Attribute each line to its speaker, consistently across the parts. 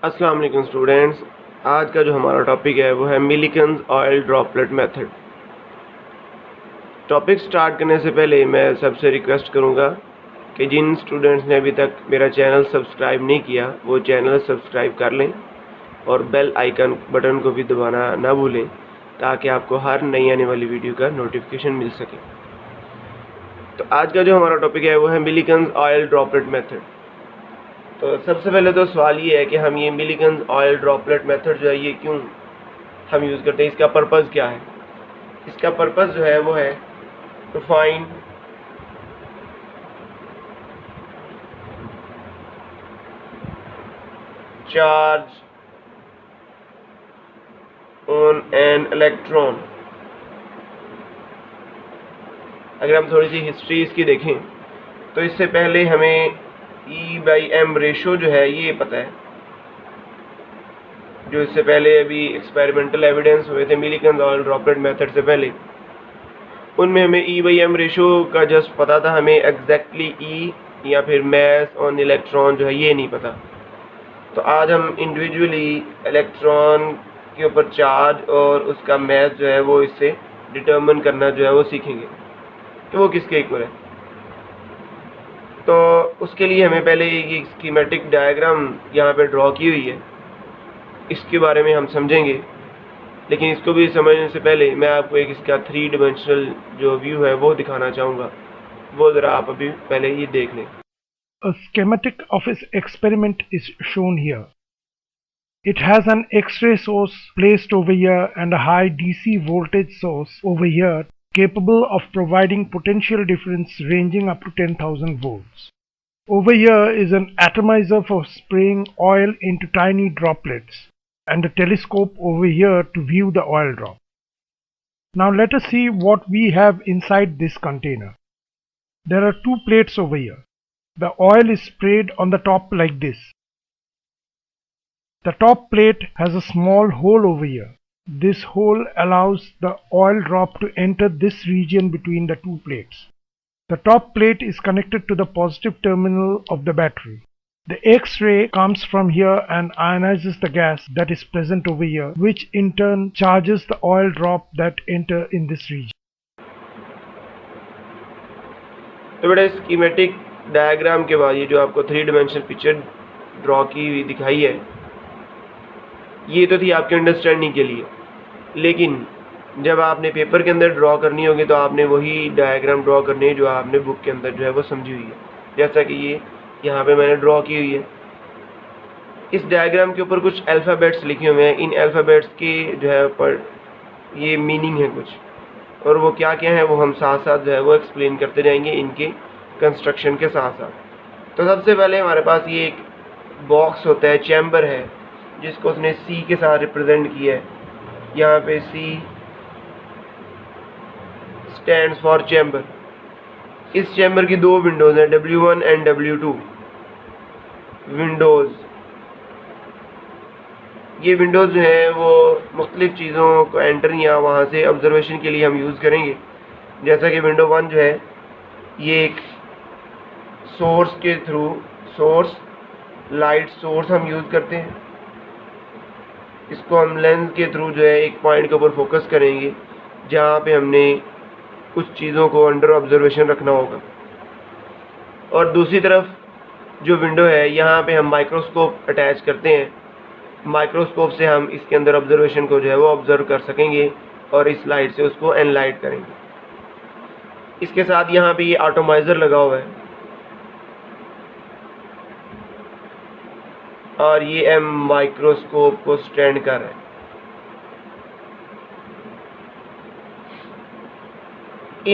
Speaker 1: अस्सलाम वालेकुम स्टूडेंट्स। आज का जो हमारा टॉपिक है वो है Millikan's oil droplet method. Topic start करने से पहले मैं सबसे रिक्वेस्ट करूंगा कि जिन स्टूडेंट्स ने अभी तक मेरा चैनल सब्सक्राइब नहीं किया वो चैनल सब्सक्राइब कर लें और बेल आइकन बटन को भी दबाना ना भूलें ताकि आपको हर नई आने वाली वीडियो का नोटिफिकेशन मिल सके। तो आज का जो हमारा टॉपिक है वो है मिलिकन्स ऑयल ड्रॉपलेट मेथड। तो सबसे पहले तो सवाल ये है कि हम ये मिलिकन्स ऑयल ड्रॉपलेट मेथड जो है ये क्यों हम यूज़ करते हैं, इसका पर्पज़ क्या है। इसका पर्पज़ जो है वो है to find charge on an electron. अगर हम थोड़ी सी हिस्ट्री इसकी देखें तो इससे पहले हमें E/m रेशो जो है ये पता है। जो इससे पहले अभी एक्सपेरिमेंटल एविडेंस हुए थे मिलिकन्स ऑयल ड्रॉपलेट मेथड से पहले, उनमें हमें E/m रेशो का जस्ट पता था, हमें एग्जैक्टली E या फिर मैस ऑन इलेक्ट्रॉन जो है ये नहीं पता। तो आज हम इंडिविजुअली इलेक्ट्रॉन के ऊपर चार्ज और उसका मैस जो है वो इससे डिटर्मिन करना जो है वो सीखेंगे कि वो किसके इक्वल है। तो उसके लिए हमें पहले ये स्कीमेटिक डायग्राम यहाँ पे ड्रॉ की हुई है, इसके बारे में हम समझेंगे। लेकिन इसको भी समझने से पहले मैं आपको एक इसका 3 डिमेंशनल जो व्यू है वो दिखाना चाहूँगा, वो ज़रा आप अभी पहले ये देख लें।
Speaker 2: A schematic of its experiment is shown here. It has an X-ray source placed over here and a high DC voltage source over here capable of providing potential difference ranging up to 10,000 volts. Over here is an atomizer for spraying oil into tiny droplets and a telescope over here to view the oil drop. Now let us see what we have inside this container. There are two plates over here. The oil is sprayed on the top like this. The top plate has a small hole over here. This hole allows the oil drop to enter this region between the two plates. The top plate is connected to the positive terminal of the battery. The X-ray comes from here and ionizes the gas that is present over here, which in turn charges the oil drop that enter in this region.
Speaker 1: तो बेटा schematic diagram के बाद ये जो आपको 3 dimensional picture draw की हुई दिखाई है ये तो थी आपके अंडरस्टैंडिंग के लिए, लेकिन जब आपने पेपर के अंदर ड्रॉ करनी होगी तो आपने वही डायग्राम ड्रॉ करनी है जो आपने बुक के अंदर जो है वो समझी हुई है। जैसा कि ये यहाँ पे मैंने ड्रॉ की हुई है। इस डायग्राम के ऊपर कुछ अल्फ़ाबेट्स लिखे हुए हैं। इन अल्फ़ाबेट्स के जो है पर ये मीनिंग है कुछ, और वो क्या क्या है वो हम साथ साथ जो है वो एक्सप्लेन करते जाएंगे इनके कंस्ट्रक्शन के साथ साथ। तो सबसे पहले हमारे पास ये एक बॉक्स होता है, चैम्बर है, जिसको उसने C के साथ रिप्रेजेंट किया है। यहाँ पे C स्टैंड्स फॉर चैम्बर। इस चैम्बर की दो विंडोज़ हैं, W1 एंड W2 विंडोज़। ये विंडोज़ जो है वो मुख्तलिफ़ चीज़ों को एंटर या वहाँ से ऑब्जर्वेशन के लिए हम यूज़ करेंगे। जैसा कि विंडो 1 जो है ये एक सोर्स के थ्रू लाइट सोर्स हम यूज़ करते हैं। इसको हम लेंस के थ्रू जो है एक पॉइंट के ऊपर फोकस करेंगे जहाँ पे हमने कुछ चीज़ों को अंडर ऑब्जर्वेशन रखना होगा। और दूसरी तरफ जो विंडो है यहाँ पे हम माइक्रोस्कोप अटैच करते हैं। माइक्रोस्कोप से हम इसके अंदर ऑब्जर्वेशन को जो है वो ऑब्जर्व कर सकेंगे और इस लाइट से उसको एनलाइट करेंगे। इसके साथ यहाँ पे ये एटमाइज़र लगा हुआ है और ये एम माइक्रोस्कोप को स्टैंड कर रहा है।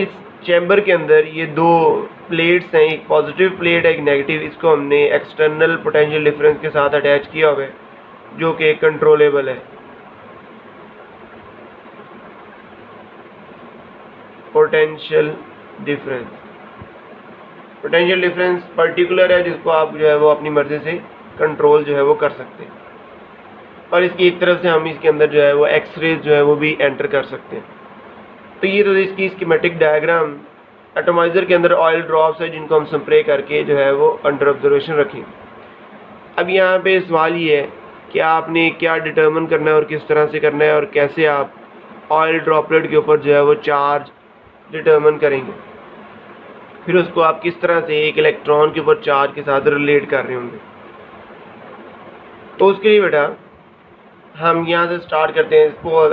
Speaker 1: इस चैम्बर के अंदर ये दो प्लेट्स हैं, एक पॉजिटिव प्लेट है एक नेगेटिव। इसको हमने एक्सटर्नल पोटेंशियल डिफरेंस के साथ अटैच किया हुआ है जो कि कंट्रोलेबल है। पोटेंशियल डिफरेंस पर्टिकुलर है जिसको आप जो है वो अपनी मर्जी से कंट्रोल जो है वो कर सकते हैं। और इसकी एक तरफ से हम इसके अंदर जो है वो एक्सरेज जो है वो भी एंटर कर सकते हैं। तो ये तो इसकी स्कीमेटिक डायग्राम। एटमाइज़र के अंदर ऑयल ड्रॉप्स है जिनको हम स्प्रे करके जो है वो अंडर ऑब्जर्वेशन रखेंगे। अब यहाँ पे सवाल ये है कि आपने क्या डिटर्मिन करना है और किस तरह से करना है और कैसे आप ऑयल ड्रॉपलेट के ऊपर जो है वो चार्ज डिटर्मिन करेंगे, फिर उसको आप किस तरह से एक इलेक्ट्रॉन के ऊपर चार्ज के साथ रिलेट कर रहे होंगे। तो उसके लिए बेटा हम यहाँ से स्टार्ट करते हैं। इसको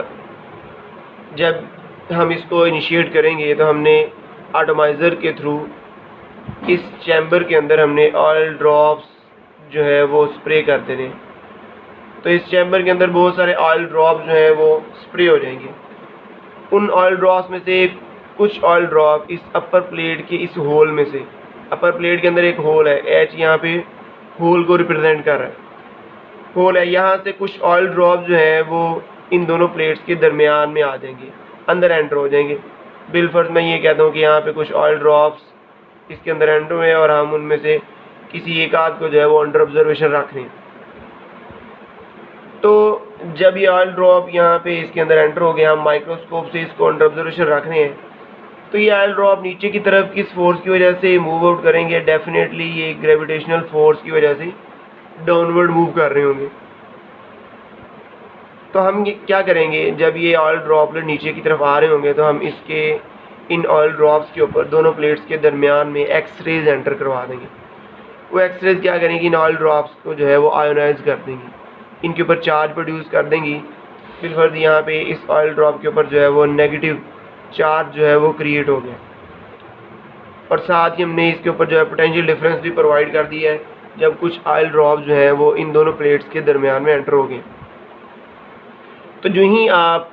Speaker 1: जब हम इसको इनिशिएट करेंगे तो हमने एटमाइज़र के थ्रू इस चैम्बर के अंदर हमने ऑयल ड्रॉप्स जो है वो स्प्रे कर देने। तो इस चैम्बर के अंदर बहुत सारे ऑयल ड्रॉप्स जो हैं वो स्प्रे हो जाएंगे। उन ऑयल ड्रॉप्स में से कुछ ऑयल ड्रॉप इस अपर प्लेट के इस होल में से, अपर प्लेट के अंदर एक होल है, एच यहाँ पे होल को रिप्रेजेंट कर रहा है, होल है, यहाँ से कुछ ऑयल ड्रॉप जो है वो इन दोनों प्लेट्स के दरमियान में आ जाएंगे, अंदर एंटर हो जाएंगे। बिलफर्ज मैं ये कहता हूँ कि यहाँ पे कुछ ऑयल ड्रॉप्स इसके अंदर एंटर हुए हैं और हम उनमें से किसी एक आध को जो है वो अंडर ऑब्जर्वेशन रख रहे हैं। तो जब ये ऑयल ड्रॉप यहाँ पे इसके अंदर एंटर हो गया, हम माइक्रोस्कोप से इसको अंडर ऑब्जर्वेशन रख रहे हैं, तो ये ऑयल ड्रॉप नीचे की तरफ किस फोर्स की वजह से मूव आउट करेंगे? डेफिनेटली ये ग्रेविटेशनल फोर्स की वजह से डाउनवर्ड मूव कर रहे होंगे। तो हम ये क्या करेंगे, जब ये ऑयल ड्रॉपलेट नीचे की तरफ आ रहे होंगे तो हम इसके इन ऑयल ड्रॉप्स के ऊपर दोनों प्लेट्स के दरमियान में एक्स रेज एंटर करवा देंगे। वो एक्स रेज क्या करेंगी, इन ऑयल ड्रॉप्स को जो है वो आयोनाइज कर देंगी, इनके ऊपर चार्ज प्रोड्यूस कर देंगी। बिलफर्ज यहाँ पे इस ऑयल ड्रॉप के ऊपर जो है वो नेगेटिव चार्ज जो है वो क्रिएट हो गया, और साथ ही हमने इसके ऊपर जो है पोटेंशियल डिफरेंस भी प्रोवाइड कर दिया है जब कुछ ऑयल ड्रॉप जो है वो इन दोनों प्लेट्स के दरमियान में एंटर हो गए। तो जो ही आप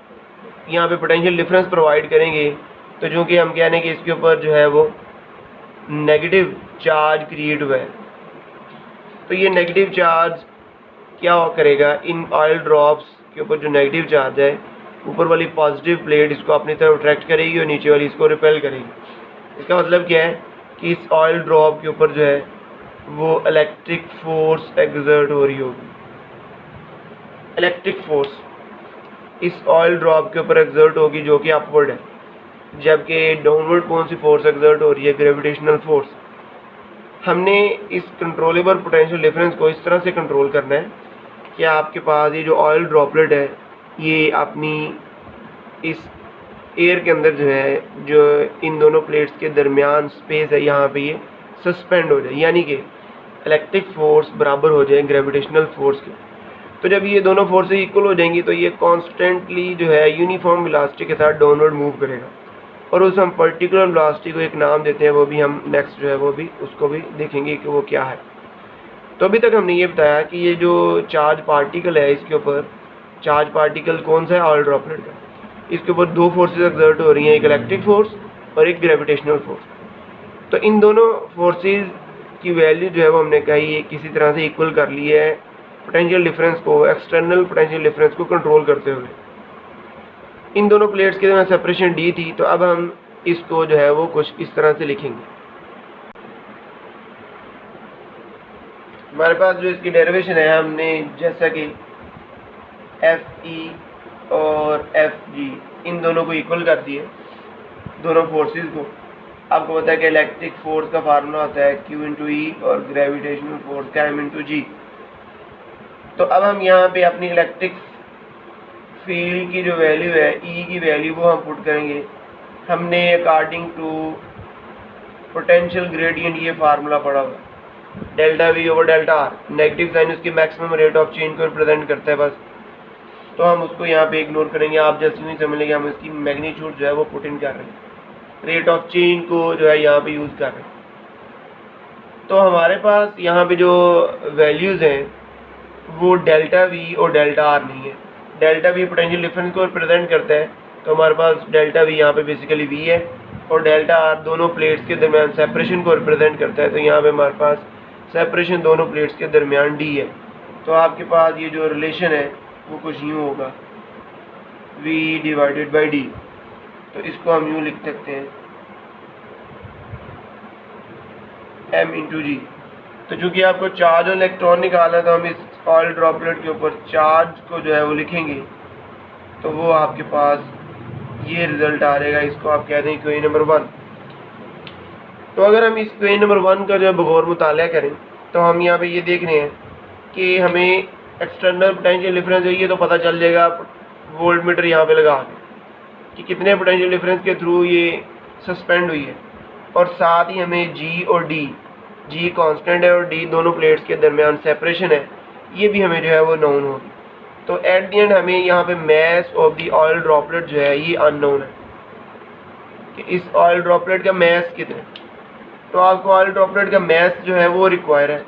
Speaker 1: यहाँ पे पोटेंशियल डिफरेंस प्रोवाइड करेंगे तो जो कि हम कह रहे हैं कि इसके ऊपर जो है वो नेगेटिव चार्ज क्रिएट हुआ है, तो ये नेगेटिव चार्ज क्या करेगा, इन ऑयल ड्रॉप्स के ऊपर जो नेगेटिव चार्ज है, ऊपर वाली पॉजिटिव प्लेट इसको अपनी तरफ अट्रैक्ट करेगी और नीचे वाली इसको रिपेल करेगी। इसका मतलब क्या है कि इस ऑयल ड्रॉप के ऊपर जो है वो इलेक्ट्रिक फोर्स एक्सर्ट हो रही होगी। इलेक्ट्रिक फोर्स इस ऑयल ड्रॉप के ऊपर एक्सर्ट होगी जो कि अपवर्ड है, जबकि डाउनवर्ड कौन सी फोर्स एक्सर्ट हो रही है? Gravitational force. हमने इस कंट्रोलेबल पोटेंशियल डिफरेंस को इस तरह से कंट्रोल करना है कि आपके पास ये जो ऑयल ड्रॉपलेट है ये अपनी इस एयर के अंदर जो है, जो इन दोनों प्लेट्स के दरमियान स्पेस है, यहाँ पे ये सस्पेंड हो जाए, यानी कि इलेक्ट्रिक फोर्स बराबर हो जाए ग्रेविटेशनल फोर्स के। तो जब ये दोनों फोर्सेस इक्वल हो जाएंगी तो ये कॉन्स्टेंटली जो है यूनिफॉर्म वेलोसिटी के साथ डाउनवर्ड मूव करेगा, और उस हम पर्टिकुलर वेलोसिटी को एक नाम देते हैं, वो भी हम नेक्स्ट जो है वो भी उसको भी देखेंगे कि वो क्या है। तो अभी तक हमने ये बताया कि ये जो चार्ज पार्टिकल है, इसके ऊपर चार्ज पार्टिकल कौन सा है? ऑयल ड्रॉपलेट का। इसके ऊपर दो फोर्सेस एक्सर्ट हो रही हैं, एक इलेक्ट्रिक फोर्स और एक ग्रेविटेशनल फोर्स। तो इन दोनों फोर्सेस की वैल्यू जो है वो हमने कही किसी तरह से इक्वल कर ली है पोटेंशियल डिफरेंस को, एक्सटर्नल पोटेंशियल डिफरेंस को कंट्रोल करते हुए। इन दोनों प्लेट्स के सेपरेशन डी थी, तो अब हम इसको जो है वो कुछ इस तरह से लिखेंगे। हमारे पास जो इसकी डेरिवेशन है, हमने जैसा कि एफ ई और एफ जी इन दोनों को इक्वल कर दिए, दोनों फोर्सेस को। आपको पता है कि इलेक्ट्रिक फोर्स का फार्मूला होता है Q इंटू ई और ग्रेविटेशनल फोर्स का M इंटू जी। तो अब हम यहाँ पे अपनी इलेक्ट्रिक फील्ड की जो वैल्यू है, E की वैल्यू, वो हम पुट करेंगे। हमने अकॉर्डिंग टू पोटेंशियल ग्रेडियंट ये फार्मूला पढ़ा हुआ, delta V over delta R। Negative sign उसकी मैक्सिमम रेट ऑफ चेंज को रिप्रेजेंट करता है बस, तो हम उसको यहाँ पे इग्नोर करेंगे। आप जैसे नहीं समझ लेंगे, हम इसकी मैग्नीट्यूड जो है वो पुट इन कर रहे हैं, रेट ऑफ चेंज को जो है यहाँ पे यूज़ कर रहे हैं। तो हमारे पास यहाँ पे जो वैल्यूज़ हैं वो डेल्टा V और डेल्टा R नहीं है। डेल्टा V पोटेंशियल डिफरेंस को रिप्रेजेंट करता है, तो हमारे पास डेल्टा V यहाँ पे बेसिकली V है, और डेल्टा R दोनों प्लेट्स के दरमियान सेपरेशन को रिप्रेजेंट करता है, तो यहाँ पे हमारे पास सेपरेशन दोनों प्लेट्स के दरमियान D है। तो आपके पास ये जो रिलेशन है वो कुछ यूँ होगा, V डिवाइडेड बाई D। तो इसको हम यूँ लिख सकते हैं M इंटू जी। तो चूँकि आपको चार्ज और इलेक्ट्रॉन निकालना है, तो हम इस ऑयल ड्रॉपलेट के ऊपर चार्ज को जो है वो लिखेंगे, तो वो आपके पास ये रिजल्ट आ रहेगा। इसको आप कहते हैं क्वेश्चन नंबर 1। तो अगर हम इस क्वेश्चन नंबर 1 का जो है बगौर मुताला करें, तो हम यहाँ पे ये देख रहे हैं कि हमें एक्सटर्नल पोटेंशियल डिफरेंस है ये तो पता चल जाएगा वोल्ट मीटर यहाँ पे लगा के कि कितने पोटेंशियल डिफरेंस के थ्रू ये सस्पेंड हुई है। और साथ ही हमें जी और डी, जी कांस्टेंट है और डी दोनों प्लेट्स के दरमियान सेपरेशन है, ये भी हमें जो है वो नोन होगी। तो एट द एंड हमें यहाँ पे mass of the oil droplet जो है ये अननोन है कि इस ऑयल ड्रॉपलेट का मैस कितना है। तो आपको ऑयल ड्रॉपलेट का मैस जो है वो रिक्वायर है।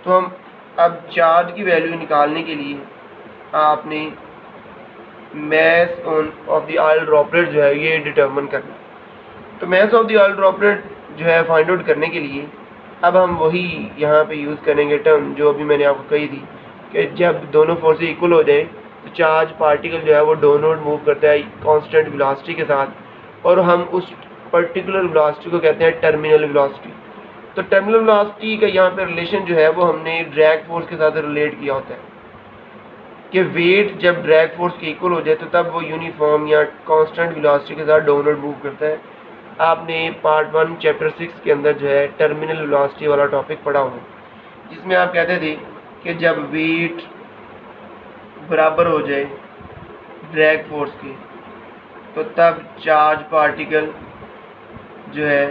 Speaker 1: तो हम अब चार्ज की वैल्यू निकालने के लिए आपने mass of the oil droplet जो है ये डिटर्मिन करना है। तो mass of the oil droplet जो है फाइंड आउट करने के लिए अब हम वही यहाँ पे यूज़ करेंगे टर्म जो अभी मैंने आपको कही थी कि जब दोनों फोर्सेस इक्वल हो जाए तो चार्ज पार्टिकल जो है वो डाउनवर्ड मूव करता है कांस्टेंट वेलोसिटी के साथ, और हम उस पर्टिकुलर वेलोसिटी को कहते हैं टर्मिनल वेलोसिटी। तो टर्मिनल वेलोसिटी का यहाँ पे रिलेशन जो है वो हमने ड्रैग फोर्स के साथ रिलेट किया होता है कि वेट जब ड्रैग फोर्स के इक्वल हो जाए तो तब वो यूनिफॉर्म या कांस्टेंट वेलोसिटी के साथ डाउनवर्ड मूव करता है। आपने पार्ट 1 चैप्टर 6 के अंदर जो है टर्मिनल वेलोसिटी वाला टॉपिक पढ़ा हुआ, जिसमें आप कहते थे कि जब वेट बराबर हो जाए ड्रैग फोर्स के तो तब चार्ज पार्टिकल जो है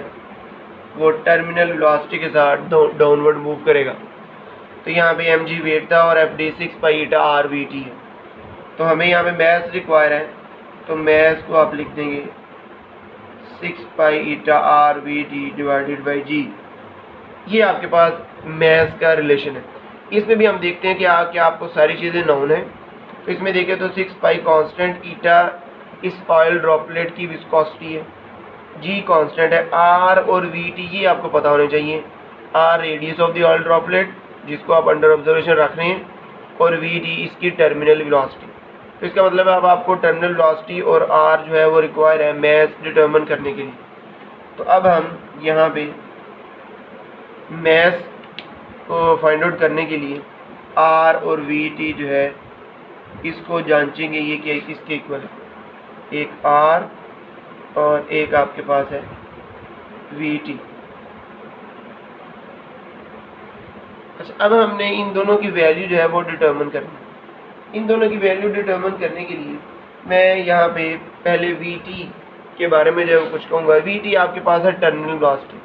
Speaker 1: वो टर्मिनल वेलोसिटी के साथ डाउनवर्ड मूव करेगा। तो यहाँ पे mg वेट था और fd 6 पाई ईटा r vt है। तो हमें यहाँ पे मैस रिक्वायर है, तो मैस को आप लिख देंगे 6 pi eta r vt divided by g। ये आपके पास मैस का रिलेशन है। इसमें भी हम देखते हैं कि क्या आपको सारी चीज़ें नोन है। तो इसमें देखें तो 6 पाई कांस्टेंट, ईटा इस ऑयल ड्रॉपलेट की विस्कोसिटी है, जी कांस्टेंट है, आर और वी टी ये आपको पता होने चाहिए। R radius of the oil droplet जिसको आप अंडर ऑब्जर्वेशन रख रहे हैं, और वी टी इसकी टर्मिनल वेलोसिटी। तो इसका मतलब है अब आपको टर्मिनल वेलोसिटी और आर जो है वो रिक्वायर है मैस डिटर्मिन करने के लिए। तो अब हम यहाँ पे मैस को फाइंड आउट करने के लिए आर और वी टी जो है इसको जांचेंगे ये कि किसके इक्वल है, एक आर और एक आपके पास है वी टी। अच्छा, अब हमने इन दोनों की वैल्यू जो है वो डिटर्मिन करनी है। इन दोनों की वैल्यू डिटर्मिन करने के लिए मैं यहाँ पे पहले वी टी के बारे में जो कुछ कहूँगा। वी टी आपके पास है टर्मिनल वेलोसिटी।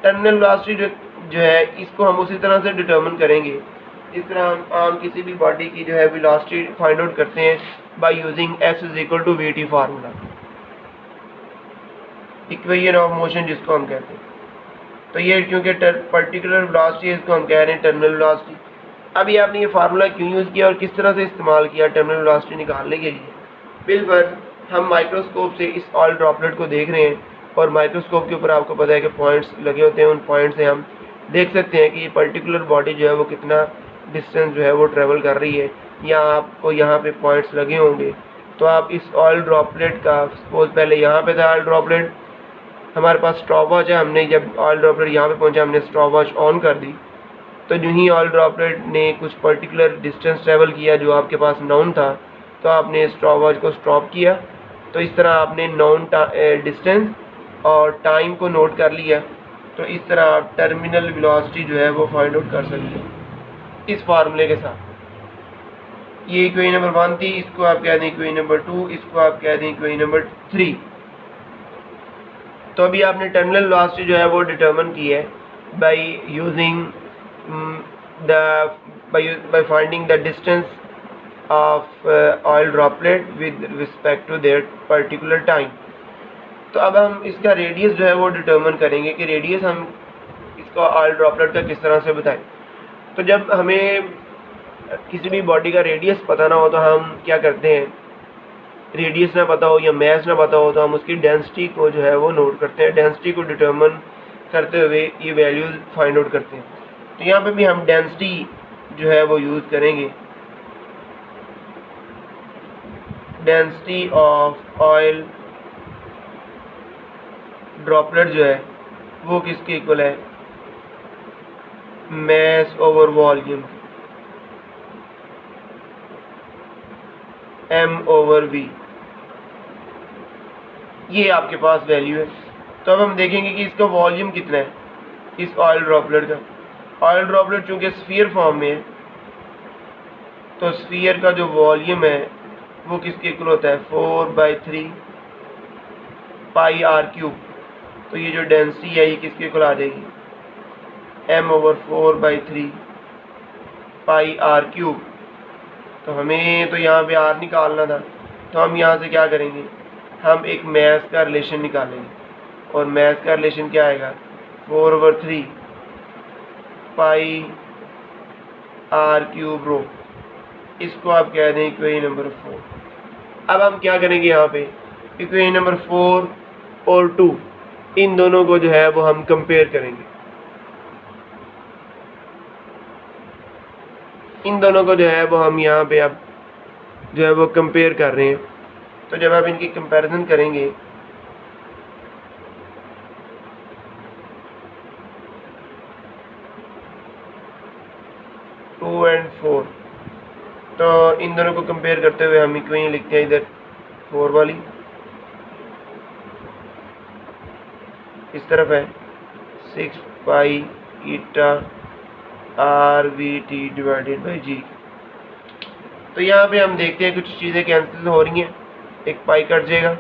Speaker 1: टर्मिनल वेलोसिटी जो है इसको हम उसी तरह से डिटर्मिन करेंगे जिस तरह हम आम किसी भी बॉडी की जो है वेलोसिटी फाइंड आउट करते हैं by using s is equal to V T formula, equation of motion जिसको हम कहते हैं। तो ये क्योंकि पर्टिकुलर वेलोसिटी है इसको हम कह रहे हैं टर्मिनल वेलोसिटी। अभी आपने ये फार्मूला क्यों यूज़ किया और किस तरह से इस्तेमाल किया टर्मिनल वेलोसिटी निकालने के लिए। बिल्कुल हम माइक्रोस्कोप से इस ऑयल ड्रॉपलेट को देख रहे हैं और माइक्रोस्कोप के ऊपर आपको पता है कि पॉइंट्स लगे होते हैं। उन पॉइंट से हम देख सकते हैं कि ये पर्टिकुलर बॉडी जो है वो कितना डिस्टेंस जो है वो ट्रेवल कर रही है, या आपको यहाँ पे पॉइंट्स लगे होंगे। तो आप इस ऑयल ड्रॉपलेट का सपोज पहले यहाँ पे था ऑयल ड्रॉपलेट, हमारे पास स्टॉप वॉच है, हमने जब ऑयल ड्रॉपलेट यहाँ पे पहुँचा हमने स्टॉप वॉच ऑन कर दी। तो जो ही ऑयल ड्रॉपलेट ने कुछ पर्टिकुलर डिस्टेंस ट्रेवल किया जो आपके पास नोन था, तो आपने स्टॉप वॉच को स्टॉप किया। तो इस तरह आपने नोन डिस्टेंस और टाइम को नोट कर लिया। तो इस तरह आप टर्मिनल वेलोसिटी जो है वो फाइंड आउट कर सकते हैं इस फार्मूले के साथ। ये इक्वेशन नंबर 1 थी, इसको आप कह दें इक्वेशन नंबर 2, इसको आप कह दें इक्वेशन नंबर 3। तो अभी आपने टर्मिनल वेलोसिटी जो है वो डिटर्मिन की है by using by finding the distance of oil droplet with respect to their particular time। तो अब हम इसका रेडियस जो है वो डिटर्मिन करेंगे कि रेडियस हम इसका ऑयल ड्रॉपलेट का किस तरह से बताएं। तो जब हमें किसी भी बॉडी का रेडियस पता ना हो तो हम क्या करते हैं, रेडियस ना पता हो या मैस ना पता हो तो हम उसकी डेंसिटी को जो है वो नोट करते हैं। डेंसिटी को डिटर्मिन करते हुए ये वैल्यूज़ फाइंड आउट करते हैं। तो यहाँ पे भी हम डेंसिटी जो है वो यूज़ करेंगे, डेंसिटी ऑफ ऑयल ड्रॉपलेट जो है वो किसके इक्वल है, mass over volume m over v। ये आपके पास वैल्यू है। तो अब हम देखेंगे कि इसका वॉल्यूम कितना है इस ऑयल ड्रॉपलेट का। ऑयल ड्रॉपलेट चूँकि स्फीयर फॉर्म में है तो स्फीयर का जो वॉल्यूम है वो किसके इक्वल होता है 4/3 पाई आर क्यूब। तो ये जो डेंसिटी है ये किसके इक्वल आ जाएगी m/4/3 पाई आर क्यूब। तो हमें तो यहाँ पे आर निकालना था, तो हम यहाँ से क्या करेंगे, हम एक मैथ का रिलेशन निकालेंगे। और मैथ का रिलेशन क्या आएगा 4/3 पाई आर क्यूब रो। इसको आप कह दें इक्वेशन नंबर 4। अब हम क्या करेंगे, यहाँ पे इक्वेशन नंबर 4 और 2 इन दोनों को जो है वो हम कंपेयर करेंगे। इन दोनों को जो है वो हम यहाँ पे अब जो है वो कंपेयर कर रहे हैं। तो जब आप इनकी कंपैरिजन करेंगे टू एंड 4, तो इन दोनों को कंपेयर करते हुए हम इक्वेशन लिखते हैं इधर 4 वाली इस तरफ है 6 pi eta R V T divided by G. तो यहाँ पे हम देखते हैं कुछ चीज़ें कैंसिल हो रही हैं, एक पाई कट जाएगा,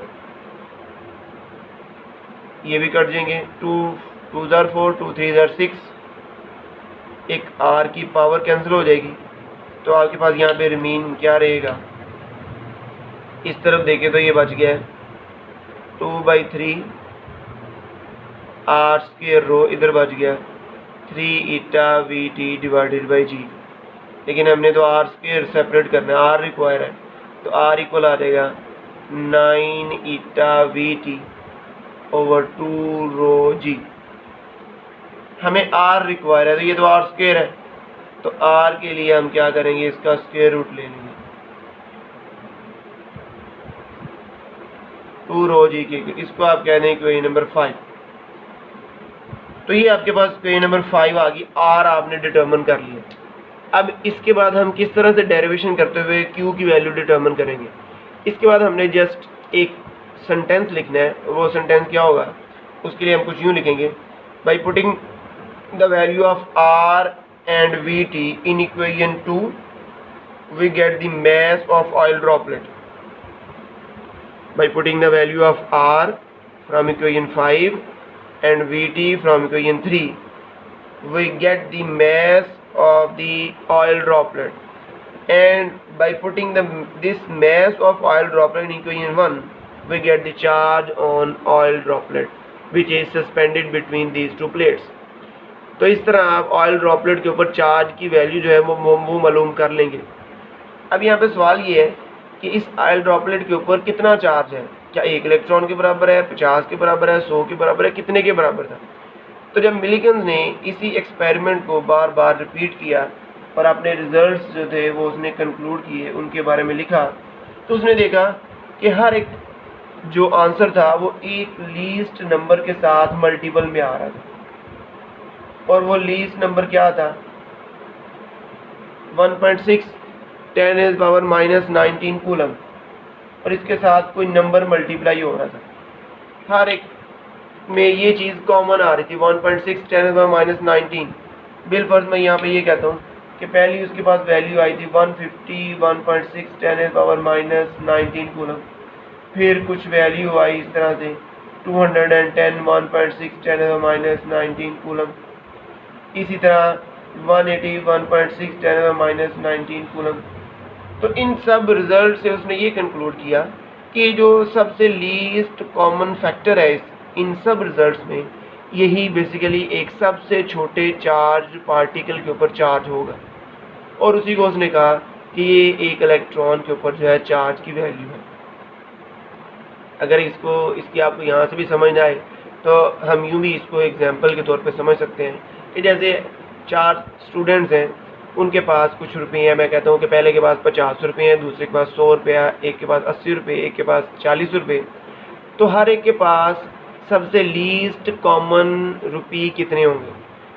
Speaker 1: ये भी कट जाएंगे, 2 * 4 2 3 6, एक आर की पावर कैंसिल हो जाएगी। तो आपके पास यहाँ पे रिमीन क्या रहेगा, इस तरफ देखें तो ये बच गया है 2/3 आर स्क्वायर रो, इधर बच गया 3 ईटा वी टी डिवाइडेड बाई जी। लेकिन हमने तो आर स्क्वायर सेपरेट करना है, आर रिक्वायर है, तो आर इक्वल आ जाएगा 9 ईटा वी टी ओवर 2 रो जी। हमें आर रिक्वायर है, तो ये तो आर स्क्वायर है, तो आर के लिए हम क्या करेंगे, इसका स्क्वायर रूट ले लेंगे 2 रो जी के। इसको आप कह दें इक्वेशन नंबर 5। तो ये आपके पास इक्वेशन नंबर 5 आ गई, आर आपने डिटर्मिन कर लिया। अब इसके बाद हम किस तरह से डेरिवेशन करते हुए क्यू की वैल्यू डिटर्मिन करेंगे। इसके बाद हमने जस्ट एक सेंटेंस लिखना है। वो सेंटेंस क्या होगा, उसके लिए हम कुछ यूँ लिखेंगे, by putting the value of R and V T in equation 2 we get the mass of oil droplet. By putting the value of R from equation 5 and Vt from equation 3 we get the mass of the oil droplet, and by putting this mass of oil droplet in equation 1 we get the charge on oil droplet which is suspended between these two plates। तो इस तरह आप oil droplet के ऊपर charge की value जो है वो मालूम कर लेंगे। अब यहाँ पे सवाल ये है कि इस ऑयल ड्रॉपलेट के ऊपर कितना चार्ज है, क्या 1 इलेक्ट्रॉन के बराबर है, 50 के बराबर है, 100 के बराबर है, कितने के बराबर था। तो जब मिलिकन्स ने इसी एक्सपेरिमेंट को बार बार रिपीट किया और अपने रिजल्ट्स जो थे वो उसने कंक्लूड किए, उनके बारे में लिखा, तो उसने देखा कि हर एक जो आंसर था वो एक लीस्ट नंबर के साथ मल्टीपल में आ रहा था, और वो लीस्ट नंबर क्या था 1.6 10⁻⁻19 कूलम, और इसके साथ कोई नंबर मल्टीप्लाई हो रहा था। हर एक में ये चीज़ कॉमन आ रही थी 1.6 10⁻⁻19। बिलफर्ज मैं यहाँ पे ये कहता हूँ कि पहली उसके पास वैल्यू आई थी 150 1.6 10⁻⁻19 कूलम, फिर कुछ वैल्यू आई इस तरह से 210 1.6 10⁻⁻19 कूलम, इसी तरह 180 1.6 10⁻⁻19 कूलम। तो इन सब रिजल्ट से उसने ये कंक्लूड किया कि जो सबसे लीस्ट कॉमन फैक्टर है इन सब रिजल्ट्स में, यही बेसिकली एक सबसे छोटे चार्ज पार्टिकल के ऊपर चार्ज होगा, और उसी को उसने कहा कि ये एक इलेक्ट्रॉन के ऊपर जो है चार्ज की वैल्यू है। अगर इसकी आपको यहाँ से भी समझ आए तो हम यूँ भी इसको एग्जाम्पल के तौर पे समझ सकते हैं कि जैसे 4 स्टूडेंट्स हैं, उनके पास कुछ रुपये हैं। मैं कहता हूँ कि पहले के पास 50 रुपये हैं, दूसरे के पास 100 रुपया, एक के पास 80 रुपये, एक के पास 40 रुपये। तो हर एक के पास सबसे लीस्ट कॉमन रुपये कितने होंगे।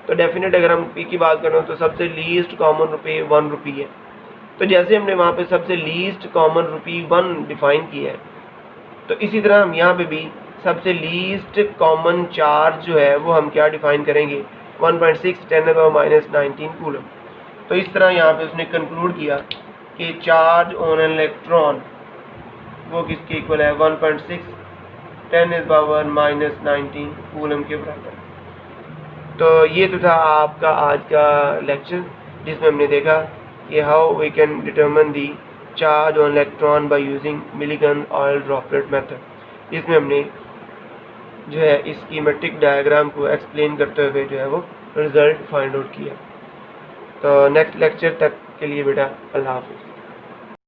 Speaker 1: तो डेफिनेट अगर हम रुपये की बात करें तो सबसे लीस्ट कॉमन रुपये 1 रुपये है। तो जैसे हमने वहाँ पे सबसे लीस्ट कॉमन रुपये 1 डिफाइन किया है, तो इसी तरह हम यहाँ पे भी सबसे लीस्ट कॉमन चार्ज जो है वो हम क्या डिफाइन करेंगे 1.6 10⁻⁻19 कूलम। तो इस तरह यहाँ पे उसने कंक्लूड किया कि चार्ज ऑन एन इलेक्ट्रॉन वो किसके इक्वल है 1.6 10⁻⁻19 कूलम के बराबर। तो ये तो था आपका आज का लेक्चर, जिसमें हमने देखा कि how we can determine the charge on electron by using Millikan oil droplet method. इसमें हमने जो है इस स्कीमेटिक डायग्राम को एक्सप्लेन करते हुए जो है वो रिजल्ट फाइंड आउट किया। तो नेक्स्ट लेक्चर तक के लिए बेटा अल्लाह हाफिज़।